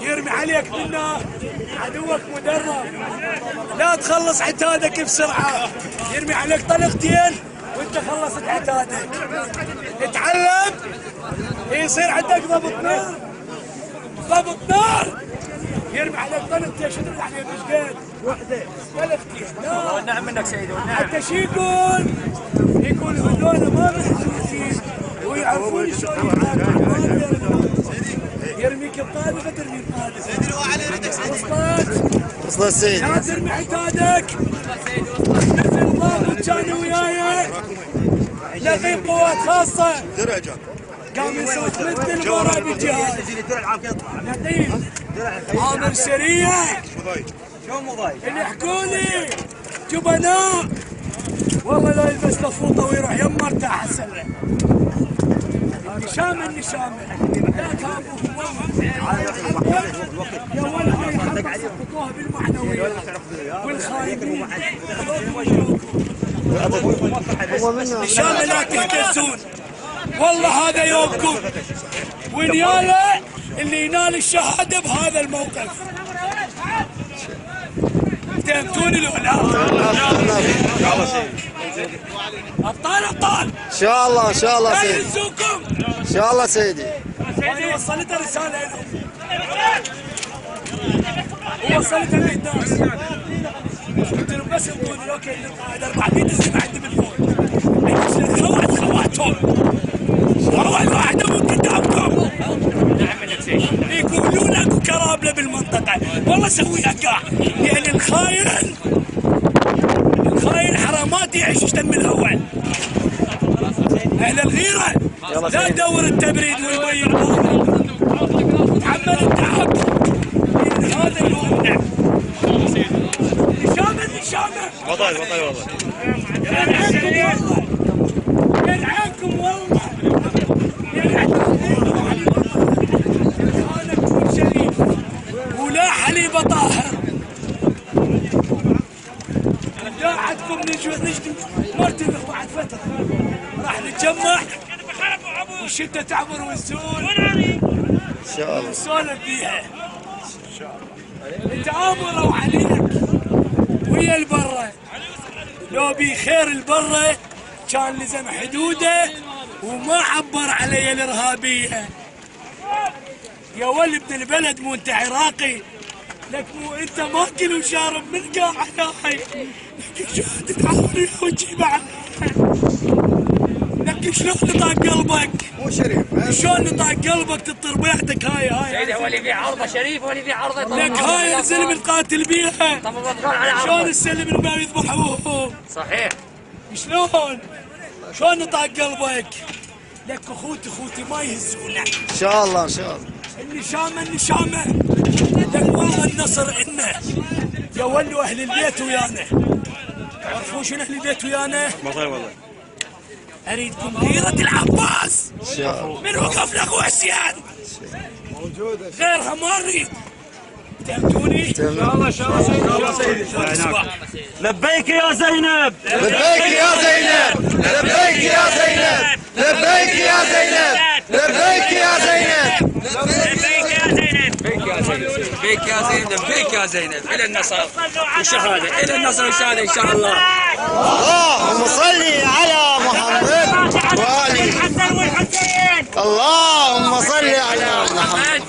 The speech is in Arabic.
يرمي عليك منه عدوك مدرب، لا تخلص عتادك بسرعة، يرمي عليك طلقتين وانت خلصت عتادك. اتعلم يصير عندك ضبط نار، ضبط نار. يرمي عليك طلقتين، شنو يعني مش قد؟ وحدة طلقتين. لا والنعم منك سيدي والنعم. حتى شو يقول هذول ما محسوسين ويعرفون شلون يتعاملون. يرميك بقاذفة ترمي بقاذفة. وصلت سيدي. لا ترمي عتادك. مثل ضابط كان وياي لقي قوات خاصة. قام يصوت مثل ورا بالجهاز. لطيف. عامر سريع. اللي يحكوا لي جبناء والله لا يلبس لفوطه ويروح يمه ارتاح السله. النشامه لا تهابوه يا ولد هاي حطوها بالمعنويات والخايبين. النشامه لا تهتزون، والله هذا يومكم ونياله اللي ينال الشهاده بهذا الموقف. فهمتوني لولا؟ ابطال ابطال ان شاء الله ان شاء الله سيدي، ان شاء الله سيدي. انا وصلت رساله لهم ووصلتها للناس، قلت لهم بس انطوني اوكي القائد 400 اسم عندي بالفوق، خواتهم اول واحده من قدامكم يقولون اكو كرابله بالمنطقه، والله سويها كاع يعني الخاين حرامات يعيش دم الاول. اهل الغيره لا تدور التبريد والمي تحمل التعب. هذا يومنا النشامه وطاي والله يلعنكم والله خانك شريف ولا حليب طاهر. داعتكم نجد مرتبط بعد فتره راح نتجمع والشده تعبر والسول ان شاء الله نسولف فيها. تعاملوا عليك ويا البره، لو بخير البره كان لزم حدوده وما عبر علي الارهابيه. يا ولد ابن البلد مو انت عراقي، لك مو انت ماكل وشارب من قاع هاي، لك شلون تتعامل وجهي معك؟ لك شلون نطاق قلبك؟ مو شريف شلون نطاق قلبك تطر بيعتك هاي سيدي هو اللي يبيع عرضه شريف، هو اللي يبيع عرضه. لك هاي الزلم القاتل بيها. شلون السلم اللي ما يذبحوه؟ صحيح. شلون نطاق قلبك؟ لك اخوتي ما يهزونا. ان شاء الله ان شاء الله. النشامه لك والله النصر إلنا يا ولوا اهل البيت ويانا. تعرفون شنو اهل البيت ويانا؟ والله اريدكم غيرة العباس. ان شاء الله. من وقف لاخو عسيان موجوده، غيرها ما اريد. فهمتوني؟ ان شاء الله سيدي. لبيك يا زينب، لبيك يا زينب، لبيك يا زينب، لبيك يا زينب، لبيك يا زينب، لبيك يا زينب، لبيك يا زينب. الى النصر والشهاده، الى النصر والشهاده ان شاء الله. اللهم صل على محمد وآله. اللهم صل على محمد.